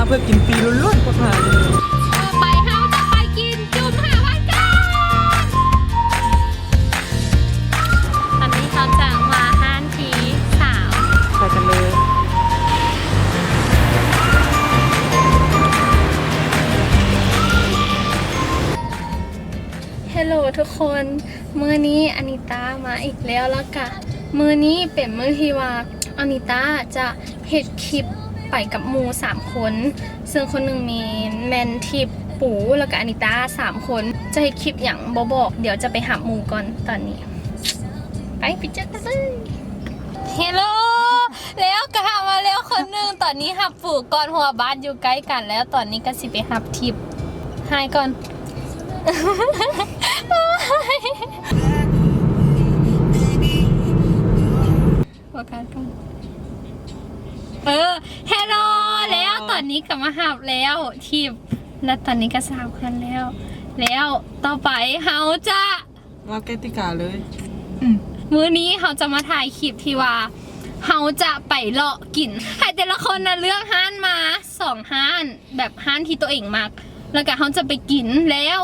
เพื่อกินฟรีล้วนๆพวกเราไปเฮาจะไปกินจุ่มหาวันกันตอนนี้เขาจะมาห้านทีสาว ไปกันเลยฮัลโหลทุกคนมื้อนี้อานิตามาอีกแล้วกะมื้อนี้เป็นมื้อที่ว่าอานิตาจะเฮ็ดคลิปไปกับหมู่3คนซึ่งคนหนึ่งมีแมนทิปปูแล้วก็อานิตา3คนจะเฮ็ดคลิปอย่างบ่บอกเดี๋ยวจะไปหาหมู่ก่อนตอนนี้ไปเจอกันเลยฮัลโหลแล้วก็หามาแล้วคนหนึ่งตอนนี้หับปู่ก่อนหัวบ้านอยู่ใกล้กันแล้วตอนนี้ก็สิไปหับทิปหายก่อนว่าการกันฮัลโหลแล้วตอนนี้กลับมาหับแล้วทีบและตอนนี้ก็3 คนแล้วต่อไปเขาจะ ว่าแกติกาเลยมื้อนี้เขาจะมาถ่ายคลิปที่ว่าเขาจะไปเลาะกินให้แต่ละคนนะเลือกห้านมา2 ห้านแบบห้านที่ตัวเองมักแล้วก็เขาจะไปกินแล้ว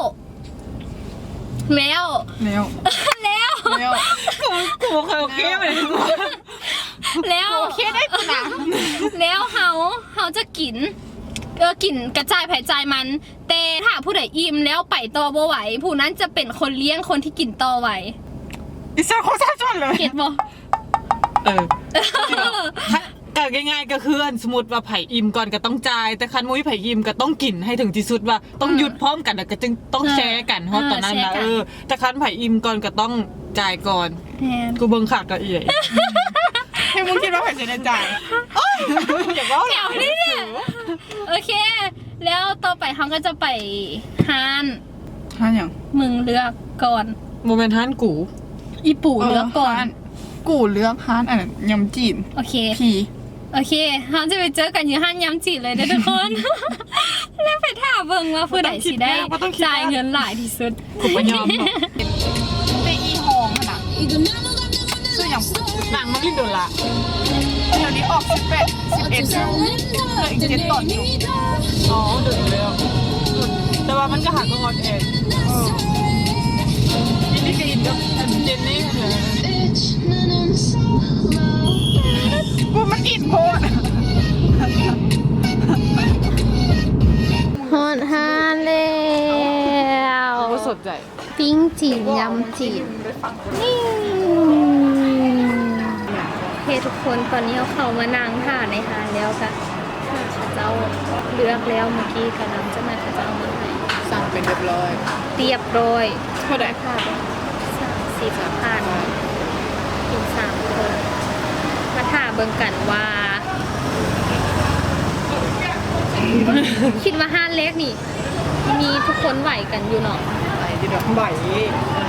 กูโอเคไหมแล้วโอเคได้ปะนะแล้วเขาจะกินกินกระจายภายใจมันแต่ถ้าผู้ใดอิ่มแล้วไปต่อบ่ไหวผู้นั้นจะเป็นคนเลี้ยงคนที่กินต่อไหวอิสระโคตรชนเลยเก็ตบ่ก็ง่ายๆก็คือสมมติว่าไผ่อิ่มก่อนก็ต้องจ่ายแต่คันมุ้ยไผ่อิ่มก็ต้องกินให้ถึงที่สุดว่าต้องหยุดพร้อมกันแล้วก็จึงต้องแชร์กันเพราะตอนนั้นนะแต่คันไผ่อิ่มก่อนก็ต้องจ่ายก่อนกูเบิ่งขาดก็เอี่ยให้มึงคิดว่าไผ่จะได้จ่ายอย่าว่าเดี๋ยวนี่โอเคแล้วต่อไปเขาก็จะไปห้านอย่างมึงเลือกก่อนโมเมนต์ฮันกูอีปู่เลือกก่อนกูเลือกฮันยำจีนโอเคโอเคเราจะไปเจอกันอยู่ห้านยำจีนเลยนะทุกคนแล้วไปถามเบิ่งว่าผู้ใดสิได้จ่ายเงินหลายที่สุดผมไม่ยอมเตอีหองขนาดคืออย่างหนังมันลินโดละเดี๋ยวนี้ออก11แล้วเหลืออีก7 ตอนอยู่ดึกแล้วแต่ว่ามันก็หักก็งอนเองนี่ก็อินกับเจนนี่เลยกูมันอินโคตรฮอนฮานแล้วสดใจปิ้งจีนยำจีนนี่เฮ้ทุกคนตอนนี้เขามานั่งถ่านในฮานแล้วค่ะข้าเจ้าเลือกแล้วเมื่อกี้กำลังจะมาข้าเจ้ามาให้สั่งเป็นเรียบร้อยเท่าไหร่ค่ะ30,000กิน3 คนมาถ่าเบิ่งกันว่าคิดว่าห้านเล็กนี่มีทุกคนไหวกันอยู่เนาะไหวที่ดอกไหว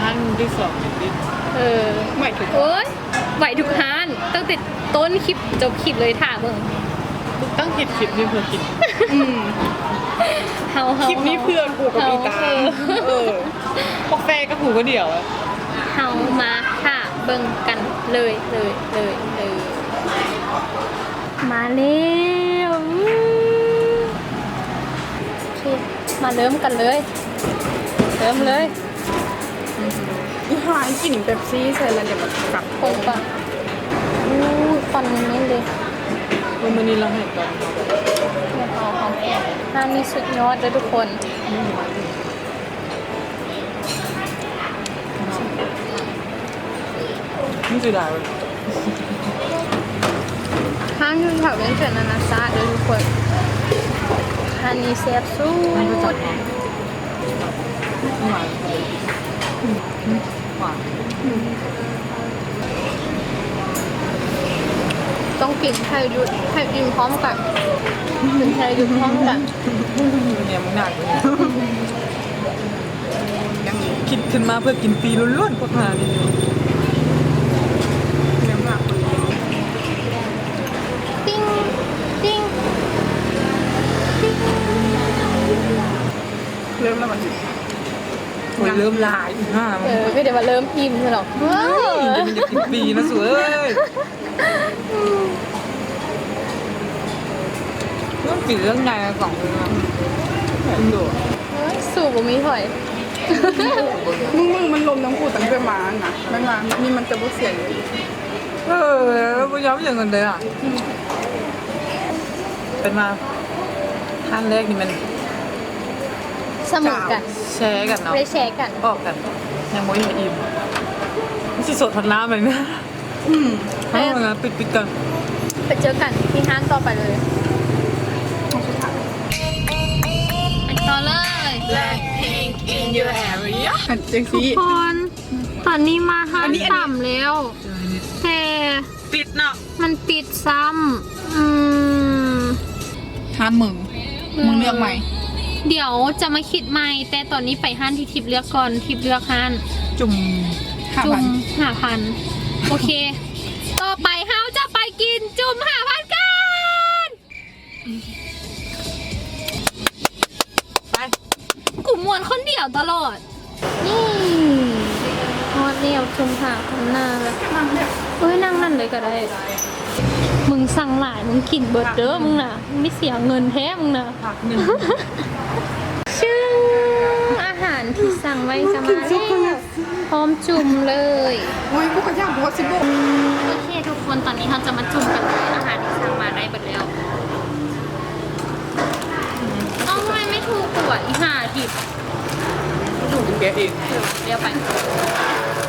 ห้านที่2นิดไหวทุกไหวทุกห้านตั้งแต่ต้นคลิปจบคลิปเลยถ่าเบิ่งตั้งคลิปนี่เพื่อกินคลิปนี้เพื่อกูกับอีตาพวกแฟกับกูก็เดี่ยวเฮามาค่ะเบิ่งกันเลยมาแล้วโอเคมาเริ่มกันเลยอีหายกลิ่นเป๊ปซี่ใส่แล้วเดี๋ยวมันกลับคนก่อนตอนนี้เลยวันนี้เราให้ก่อนห้ามีสุดยอดเลยทุกคนนี่คือดาวห้างอยู่แถวเวียงจันทร์นานาชาติเลยทุกคนห้างนี้เซฟสู้หวานต้องกินให้กินพร้อมกันถึงให้หยุดพร้อมกันเนี่ยมันหนักเลยยังคิดขึ้นมาเพื่อกินฟรีล้วนๆพวกเราเนี่ยหนักติ้งเริ่มแล้วมันเริ่มลายไม่เดี๋ยวมาเริ่มอิ่มใช่หรอมันจะกินฟรีนะสวย ต้องจืดเรื่องใดกล่องเลยนะดู สูบมีถอย มึงมันลมน้ำกูตั้งแต่มาน่ะมันมานี่มันจะบ่เสียเลย ไม่ย้อมอย่างเงินเลยอ่ะเป็นมาขั้นแรกนี่มัน เสมอกัน แชร์กันเนาะ ได้แชร์กัน บอกกันยังไม่อิ่มมันสิสดพันน้ำเลยนะให้มันปิดกัน ไปเจอกันที่ห้างต่อไปเลยไปต่อเลย Blackpink in your area อันจัง ทุก ซี่ คนตอนนี้มาห้างต่ำแล้วแต่ ปิดเนาะ มันปิดซ้ำ ทานมึงเลือกใหม่ เดี๋ยวจะมาคิดใหม่ แต่ตอนนี้ไปห้านที่ทิปเลือกก่อนทิปเลือกห้าน จุ่ม จุ่ม5,000โอเค ต่อไปเฮาจะไปกินจุ่ม5,000กัน ไป กลุ่มมวนคนเดียวตลอด นี่ฮอดเดียวจุ่ม5,000หน้าเลยเอ้ยนั่งนั่นเลยก็ได้ มึงสั่งหลายมึงกินเบิร์ดเด้อมึงน่ะมึงไม่เสียเงินแท้มึงน่ะ ผักหนึ่ง ชื่ออาหารที่สั่งไว้จะมาแล้วพร้อมจุ่มเลย โอ้ยกูก็อยากบอกสิบุ โอเคทุกคนตอนนี้เราจะมาจุ่มกันเลยอาหารที่สั่งมาได้หมดแล้วเอ้าทำไมไม่ถูกกว่าอีห่าทิพย์ จุ่มแกเอง เดี๋ยวไป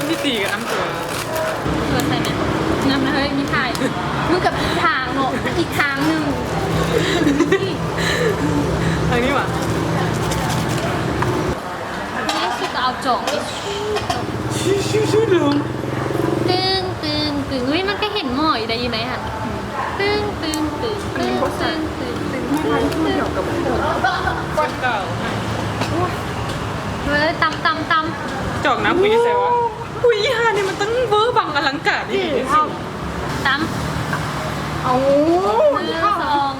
ที่ตีกับน้ำตัว เปิดใส่เนี่ยน้ำนะเฮ้ยมีถ่ายมึงกับอีกทางเนาะอีกทางหนึ่ง ทางนี้ว่ะ นี่คือเอาจอก ชื่อลืม ตึงเฮ้ยมันก็เห็นหมอยได้อยู่ไหนฮะตึง ไม่ทันเกี่ยวกับ ก้อนเก่า เฮ้ยตำ จอกน้ำคุยใส่วะคุยฮาเนี่ยมันตั้งเวอร์บังอลังการนี่ ตำ เอา สอง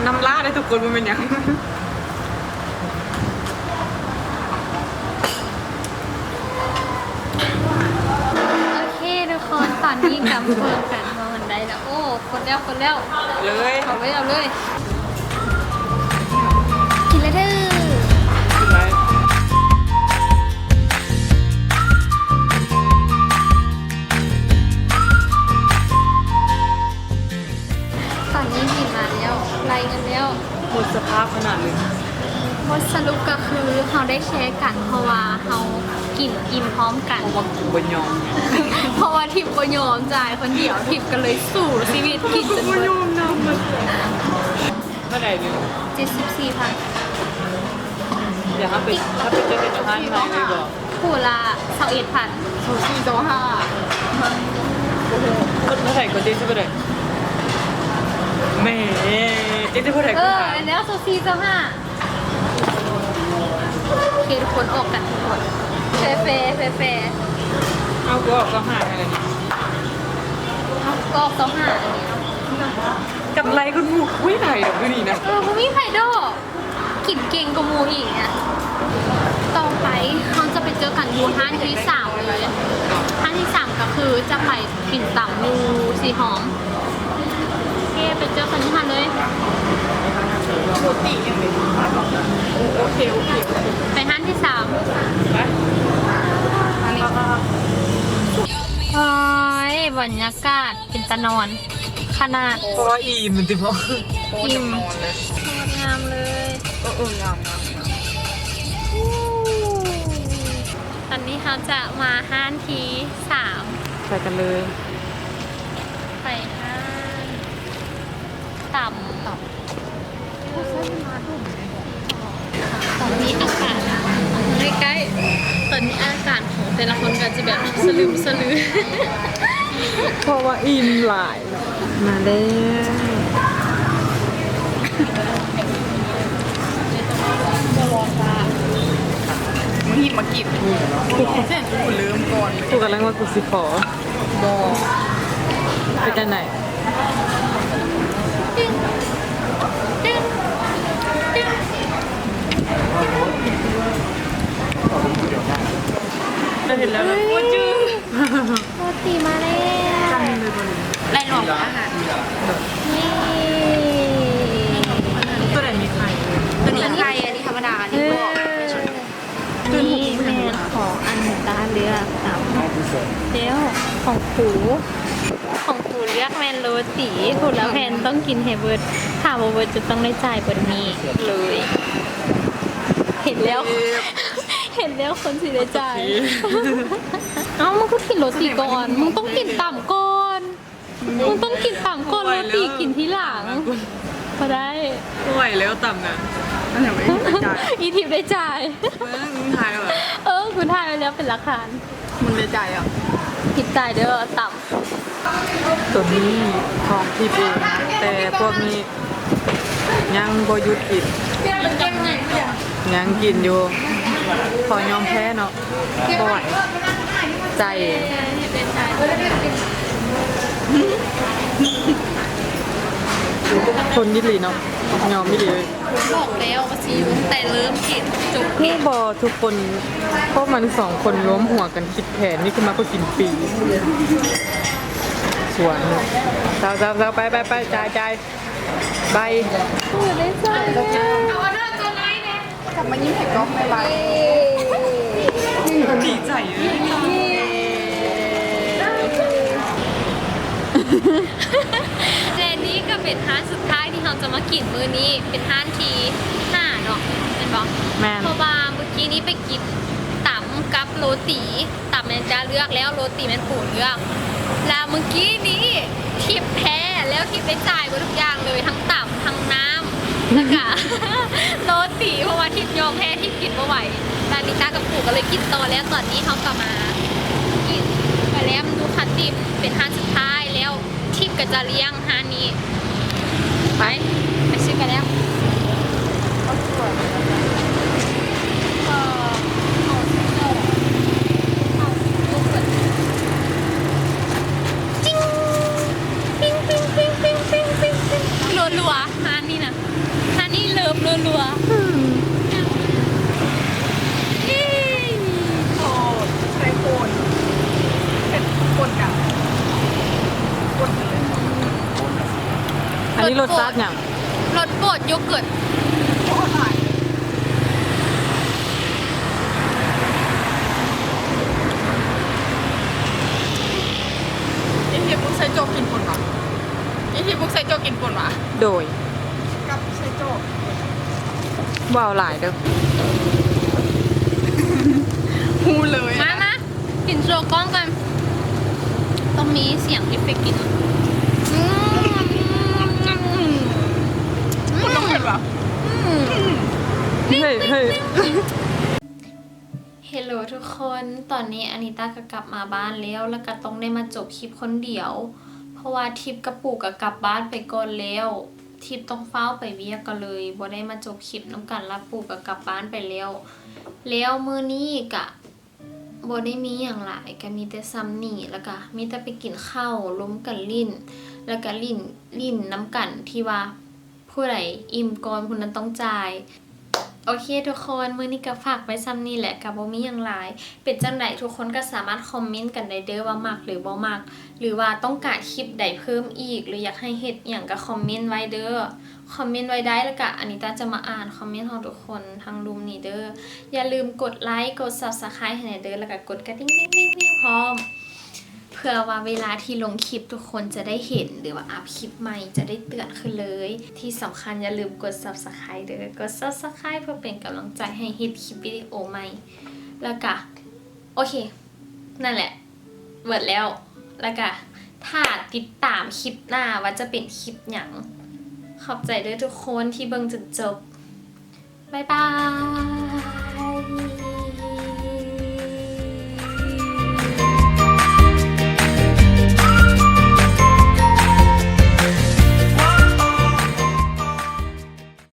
น้ำลาได้ทุกคนมันเป็นยัง โอเคทุกคนตอนนี้กำเพิ่มกันมามันได้แล้วโอ้คนแล้ว เลย เอาเลยกินเลยเด้อตอนนี้กินมาแล้วไล่กันแล้ว หมดสภาพขนาดเลย บทสรุปก็คือเราได้แชร์กันเพราะว่าเรากินอิ่มพร้อมกัน เพราะว่ากูบนยอม เพราะว่าทิพย์ก็ยอมจ่ายคนเดียวทิพย์ก็เลยสู้ชีวิตกินจนหมด เมื่อไหร่เนี่ย 74,000 อย่าถ้าเป็นเจอกันจะห้างไทยเลยบอก คู่ละ21,000 โซซี่โซห้า เมื่อไหร่ก็เจ๊จะไปไหนแม่เจ๊จะไปไหนกูหา แล้วโซฟีเจ้าห้าโอเคทุกคนออกกันทุกคนเฟเฟ เอากูออกก็หาอะไรนี่ ก็ออกเจ้าห้าอันนี้เนาะ กับไรคุณหมูคุยไทยเดี๋ยวดูนี่นะ คุณมีไผ่ดอกกินเก่งกว่าหมูอีกเนี่ยต่อไปเขาจะไปเจอกันอยู่ห้างที่3เลยห้างที่3ก็คือจะไปกินต่ำยูสีหอมโอเคไปเจอกันที่ห้างเลย โรตียังไม่โอเค ไปห้างที่3 ไป อันนี้ โอ้ยบรรยากาศเป็นตะนอนขนาด เพราะว่าอีมันติดเพราะ โคตรจะนอนเลย งามเลย งาม ตอนนี้เขาจะมาห้างที่3 ไปกันเลย ไปห้างต่ำตอนนี้อากาศใกล้ๆตอนนี้อากาศของแต่ละคนก็จะแบบสลืมสลือ เพราะว่าอินหลายมาแล้ว มึงหิมากินกูเส้นกูลืมก่อน กูกำลังว่ากูสิขอ บอก ไปกันไหน ตึ้งตึ้งตึ้ง ได้เห็นแล้วนะว่าจื้อ โรตีมาแล้ว จำเลยบน ไล่หลอกอาหารนี่ แล้วของผูเลือกแมนโรตีผูแล้วแพนต้องกินเฮเบิร์ตถามว่าเบิร์ตจะต้องได้จ่ายบนนี้เลย เห็นแล้วคนสิได้จ่าย เอ้ามึงก็กินโรตีก่อนมึงต้องกินต่ำก่อนโรตีกินที่หลังพอได้ ไหวแล้วต่ำนะ นั่นอย่างไม่ได้จ่าย อีทิพย์ได้จ่าย มึงทายเหรอ กูถ่ายไว้แล้วเป็นหลักฐาน มึงได้จ่ายอ่ะ ผิดจ่ายเด้อต่ ตัวนี้ของที่เองนะแต่พวกนี้ยังบ่หยุดกินยังกินอยู่ขอยอมแพ้เนาะบ่ไหวใจคนยิหลีเนาะยอมยิหลีเลย บอกแล้วว่าซียุ่งแต่เริ่มกินจุก นี่บอทุกคนพวกมันสองคนล้มหัวกันคิดแผนนี่คือมาก็กินปีสวนเนาะเจ้าไปจ่ายใบ ได้จ่ายแล้ว กลับมายิ้มให้ก๊อฟไม่ไหว ดีใจเลย และนี่ก็เป็นร้านสุดท้ายที่เราจะมากินมื้อนี้เป็นร้านที่5เนาะเป็นบอก แม่น เพราะว่าเมื่อกี้นี้ไปกินตำกับโรตีตำแมนจะเลือกแล้วโรตีแมนผูเลือกแล้วเมื่อกี้นี้ทิปแพ้แล้วทิปได้จ่ายหมดทุกอย่างเลยทั้งตำทั้งน้ำแล้วก็ โรตีเพราะว่าทิปยอมแพ้ทิปกินไม่ไหวลาลิต้ากับปู่ก็เลยกินต่อแล้วตอนนี้เขากลับมากินไปแล้วดูคัตติมเป็นร้านสุดท้ายแล้วทิปก็จะเลี้ยงร้านนี้ไปซื้อกันแล้ว รัวๆฮานี่นะฮานี่เลิฟรัวๆ โอ้ใช้โคนเป็นโคนกันโคนเลย อันนี้รสชาติอย่าง รสโปรดโยเกิร์ต โอ้ถ่ายอีทีบุ๊กใช้โจกินคนวะอีทีบุ๊กใช้โจกินคนวะ โดย กับใช้โจ ว่าวหลายเด้อ ฮูเลยอะ มากินโชว์กล้องกัน ต้องมีเสียงเอฟเฟกต์กิน คนต้องเห็นวะ เฮ้ย เฮลโหลทุกคน ตอนนี้อานิต้าก็กลับมาบ้านแล้วก็ต้องได้มาจบคลิปคนเดียว เพราะว่าทิปกับปู่ก็กลับบ้านไปก่อนแล้วทิปต้องเฝ้าไปเวียกก็เลยบ่ได้มาจบคลิปน้ำกันรับปู่ก็กลับบ้านไปแล้วมื้อนี้ก็บ่ได้มีอย่างหลายก็มีแต่ซ้ำนี่แล้วก็มีแต่ไปกินข้าวล้มกันลิ้น แล้วก็ลิ้นน้ำกันที่ว่าผู้ใดอิ่มก่อนผู้นั้นต้องจ่ายโอเคทุกคนมื้อนี้ก็ฝากไว้ซ้ำนี่แหละก็บ่มีหยังหลายเป็นจังไดทุกคนก็สามารถคอมเมนต์กันได้เด้อว่ามักหรือบ่มักหรือว่าต้องการคลิปใดเพิ่มอีกหรืออยากให้เฮ็ดหยังก็คอมเมนต์ไว้เด้อคอมเมนต์ไว้ได้แล้วก็อันนี้ตาจะมาอ่านคอมเมนต์ของทุกคนทางรูมนี้เด้ออย่าลืมกดไลค์กด Subscribe ให้หน่อยเด้อแล้วก็กดกระดิ่งๆๆๆพร้อมเพื่อว่าเวลาที่ลงคลิปทุกคนจะได้เห็นหรือว่าอัพคลิปใหม่จะได้เตือนขึ้นเลยที่สำคัญอย่าลืมกด Subscribe เด้อกด Subscribe เพื่อเป็นกำลังใจให้เฮ็ดคลิปวิดีโอใหม่แล้วก็โอเคนั่นแหละหมดแล้วแล้วก็ถ้าติดตามคลิปหน้าว่าจะเป็นคลิปหยังขอบใจด้วยทุกคนที่เบิ่งจนจบบ๊ายบาย